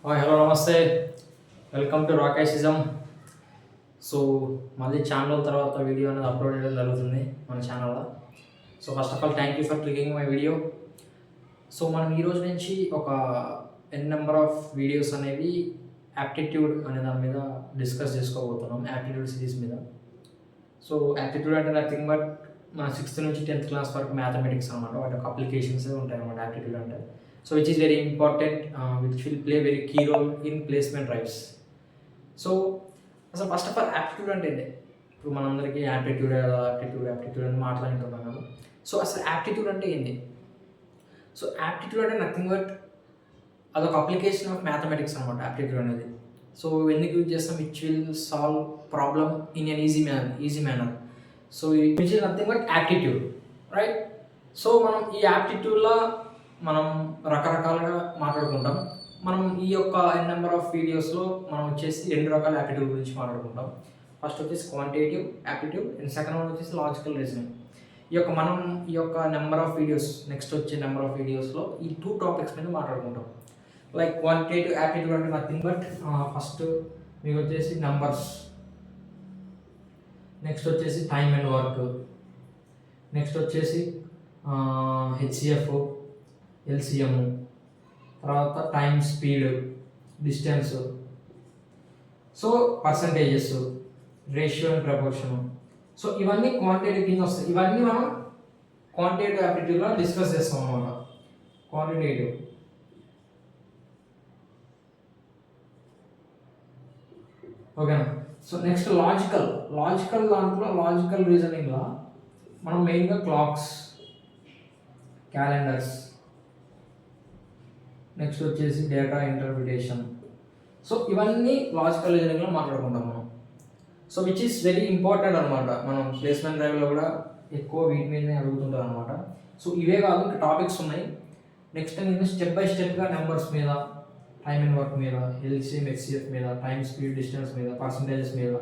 Hi hello నమస్తే. Welcome to రాకేషిజం. So మళ్ళీ ఛానల్ తర్వాత వీడియో అనేది అప్లోడ్ చేయడం జరుగుతుంది మన ఛానల్లో. So first of all thank you for clicking my video. So మనం ఈరోజు నుంచి ఒక నెంబర్ ఆఫ్ వీడియోస్ అనేవి యాప్టిట్యూడ్ అనే దాని మీద డిస్కస్ చేసుకోబోతున్నాం, యాప్టిట్యూడ్ సిరీస్ మీద. సో యాప్టిట్యూడ్ అంటే నథింగ్ బట్ మన 6th నుంచి 10th క్లాస్ వరకు మ్యాథమెటిక్స్ అనమాట. వాటి యొక్క అప్లికేషన్స్ ఉంటాయి అనమాట యాప్టిట్యూడ్ అంటే. So which is very important, which will play very key role in placement drives. So అసలు ఫస్ట్ ఆఫ్ ఆల్ యాప్టిట్యూడ్ అంటే ఏంటి? ఇప్పుడు మనందరికీ యాప్టిట్యూడ్ యాప్టిట్యూడ్ అని మాట్లాడుకుంటున్నాం కదా. సో అసలు యాప్టిట్యూడ్ అంటే ఏంటి? సో యాప్టిట్యూడ్ అంటే నథింగ్ బట్ అదొక అప్లికేషన్ ఆఫ్ మ్యాథమెటిక్స్ అనమాట యాప్టిట్యూడ్ అనేది. సో ఎందుకు యూజ్ చేస్తాం? Which will solve problem in an easy manner. So which is nothing but aptitude, right? So మనం ఈ యాప్టిట్యూడ్లో మనం రకరకాలుగా మాట్లాడుకుంటాం. మనం ఈ యొక్క నెంబర్ ఆఫ్ వీడియోస్లో మనం వచ్చేసి 2 రకాల యాప్టిట్యూడ్ గురించి మాట్లాడుకుంటాం. ఫస్ట్ వచ్చేసి quantitative aptitude and second one వచ్చేసి లాజికల్ రీజనింగ్. ఈ యొక్క నెంబర్ ఆఫ్ వీడియోస్, నెక్స్ట్ వచ్చే నెంబర్ ఆఫ్ వీడియోస్లో ఈ 2 టాపిక్స్ మీద మాట్లాడుకుంటాం. లైక్ క్వాంటిటేటివ్ యాప్టిట్యూడ్ అంటే నథింగ్ బట్ ఫస్ట్ మీకు వచ్చేసి నెంబర్స్, నెక్స్ట్ వచ్చేసి టైమ్ అండ్ వర్క్, నెక్స్ట్ వచ్చేసి హెచ్సిఎఫ్, ఎల్సిఎం, తర్వాత time, speed, distance, so percentages, ratio and proportion. So ఇవన్నీ క్వాంటిటేటివ్ కింద వస్తాయి. ఇవన్నీ మనం క్వాంటిటేటివ్ యాప్టిట్యూడ్లో డిస్కస్ చేస్తాం అన్నమాట. క్వాంటిటేటివ్. ఓకేనా? సో నెక్స్ట్ లాజికల్ దాంట్లో లాజికల్ రీజనింగ్లో మనం మెయిన్గా క్లాక్స్, క్యాలెండర్స్, నెక్స్ట్ వచ్చేసి డేటా ఇంటర్ప్రిటేషన్. సో ఇవన్నీ లాజికల్ రీజనింగ్లో మాట్లాడుకుంటాం మనం. So which is very important అనమాట. మనం ప్లేస్మెంట్ డ్రైవ్లో కూడా ఎక్కువ వీటి మీదనే అడుగుతుంటారు అనమాట. సో ఇవే కాదు, ఇంకా టాపిక్స్ ఉన్నాయి. నెక్స్ట్ నేను స్టెప్ బై స్టెప్గా నెంబర్స్ మీద, టైమ్ అండ్ వర్క్ మీద, ఎల్సిఎం హెచ్సిఎఫ్ మీద, టైమ్, స్పీడ్, డిస్టెన్స్ మీద, పర్సంటేజెస్ మీద,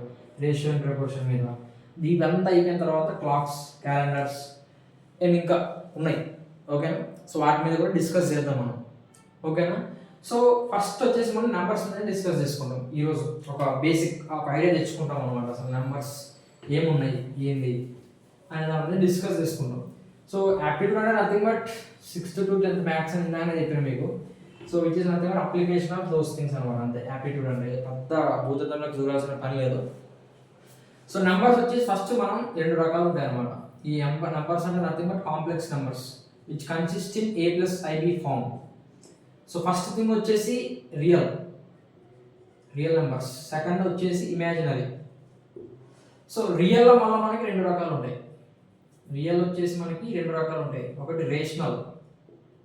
రేషియో అండ్ ప్రపోర్షన్ మీద, ఇవంతా అయిపోయిన తర్వాత క్లాక్స్, క్యాలెండర్స్ అండ్ ఇంకా ఉన్నాయి. ఓకేనా? సో వాటి మీద కూడా డిస్కస్ చేద్దాం మనం. ఓకేనా? సో ఫస్ట్ వచ్చేసి మనం నెంబర్స్ మీద డిస్కస్ చేసుకుంటాం ఈరోజు. ఒక బేసిక్ ఒక ఐడియా తెచ్చుకుంటాం అనమాట. అసలు నెంబర్స్ ఏమున్నాయి, ఏంది అనే దాని మీద డిస్కస్ చేసుకుంటాం. సో యాప్టిట్యూడ్ అంటే nothing but 6th to 10th maths అని ఇందాకనే చెప్పాను మీకు. So which is nothing but application of those things అనమాట. అంతే యాప్టిట్యూడ్ అంటే. పెద్ద భూతత్వంలోకి చూడాల్సిన పని లేదు. సో నెంబర్స్ వచ్చేసి ఫస్ట్ మనం 2 రకాలు ఉంటాయి అనమాట. ఈ నెంబర్స్ అంటే nothing but complex numbers which consist in a+ib form. So first thing వచ్చేసి రియల్ నెంబర్స్, సెకండ్ వచ్చేసి ఇమాజినరీ. సో రియల్లో మళ్ళీ మనకి 2 రకాలు ఉంటాయి. రియల్ వచ్చేసి మనకి 2 రకాలు ఉంటాయి. ఒకటి రేషనల్,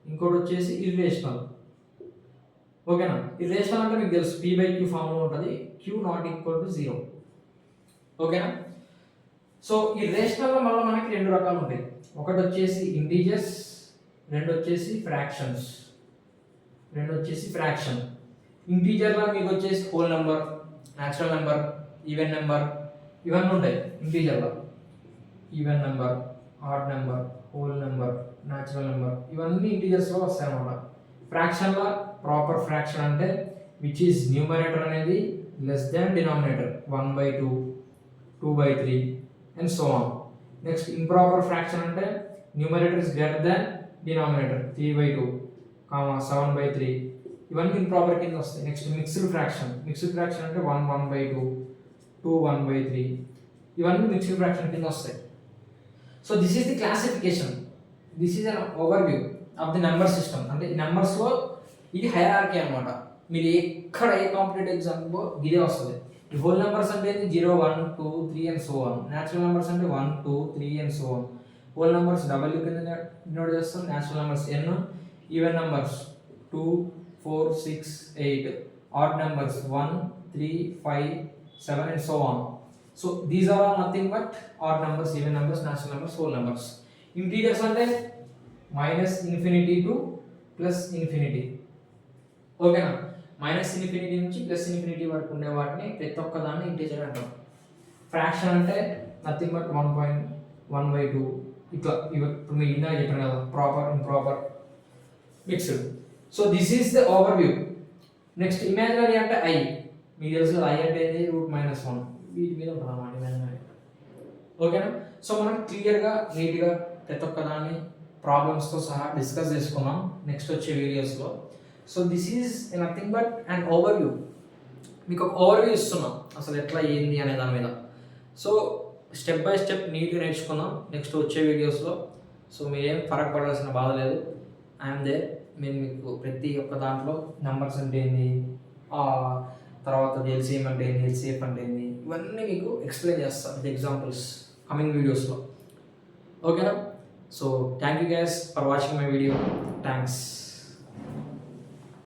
ఇంకోటి వచ్చేసి ఇర్రేషనల్. ఓకేనా? ఇర్రేషనల్ అంటే మీకు తెలుసు, p/q ఫామ్లో ఉంటుంది, q నాట్ ఈక్వల్ టు 0. ఓకేనా? సో ఈ రేషనల్లో మళ్ళీ మనకి 2 రకాలు ఉంటాయి. ఒకటి వచ్చేసి ఇంటీజర్స్, రెండు వచ్చేసి ఫ్రాక్షన్. ఇంటీజర్లో మీకు వచ్చేసి whole number, natural number, even number ఇవన్నీ ఉంటాయి. ఇంటీజర్లో even number, odd number, whole number, natural number ఇవన్నీ ఇంటీజర్స్లో వస్తాయి అన్నమాట. ఫ్రాక్షన్లో ప్రాపర్ ఫ్రాక్షన్ అంటే విచ్ ఈస్ న్యూమరేటర్ అనేది less than denominator 1/2, 2/3 and so on. Next improper fraction అంటే numerator is greater than denominator 3/2, 7/3 ఇవన్నీ ఇంప్రాపర్ కింద వస్తాయి. నెక్స్ట్ మిక్స్డ్ ఫ్రాక్షన్ అంటే 1, 1/2, 2, 1/3 ఇవన్నీ మిక్స్డ్ ఫ్రాక్షన్ కింద వస్తాయి. So this is the classification, this is an overview of the number system. అంటే ఈ నెంబర్స్లో ఇది హైరార్కీ అనమాట. మీరు ఎక్కడ ఏ కాంపిటేటివ్ ఎగ్జామ్లో ఇదే వస్తుంది. ఈ హోల్ నెంబర్స్ అంటే 0, 1, 2, 3 and so on. Natural numbers అంటే 1, 2, 3 and so on. Whole numbers double కింద డినోట్ చేస్తాం, natural numbers n, even numbers 2, 4, 6, 8, odd numbers 1, 3, 5, 7 and so on. So these are all nothing but odd numbers, even numbers, natural numbers, whole numbers. Integers అంటే -∞ to +∞. ఓకేనా? -∞ నుంచి +∞ వరకు ఉండే వాటిని ప్రతి ఒక్క దాన్ని ఇంటీజర్ అంటాం. ఫ్రాక్షన్ అంటే నథింగ్ బట్ 1/2 ఇట్లా. ఇప్పుడు మీరు ఇందాక చెప్పాను కదా, proper, improper, mixed. So this is the over view. Next imaginary అంటే ఐ, మీకు తెలుసు ఐ అంటే ఏంది √-1 వీటి మీద ఉంటుంది అన్నమాట ఇమాజినరీ. ఓకేనా? సో మనం క్లియర్గా నీట్గా ప్రతి ఒక్క దాన్ని ప్రాబ్లమ్స్తో సహా డిస్కస్ చేసుకున్నాం నెక్స్ట్ వచ్చే వీడియోస్లో. So this is nothing but and overview, మీకు ఒక ఓవర్వ్యూ ఇస్తున్నాం అసలు ఎట్లా ఏంది అనే దాని మీద. సో స్టెప్ బై స్టెప్ నీట్గా నేర్చుకుందాం నెక్స్ట్ వచ్చే వీడియోస్లో. సో మీరేం ఫరక్ పడాల్సిన బాధ లేదు, ఐఎమ్ దేర్. నేను మీకు ప్రతి ఒక్క దాంట్లో నెంబర్స్ అంటే ఏంది, తర్వాత ఎల్సిఎం అంటే ఏంది, హెచ్సిఎఫ్ అంటే ఏంది, ఇవన్నీ మీకు ఎక్స్ప్లెయిన్ చేస్తాను విత్ ఎగ్జాంపుల్స్ కమింగ్ వీడియోస్లో. ఓకేనా? So thank you guys for watching my video. Thanks.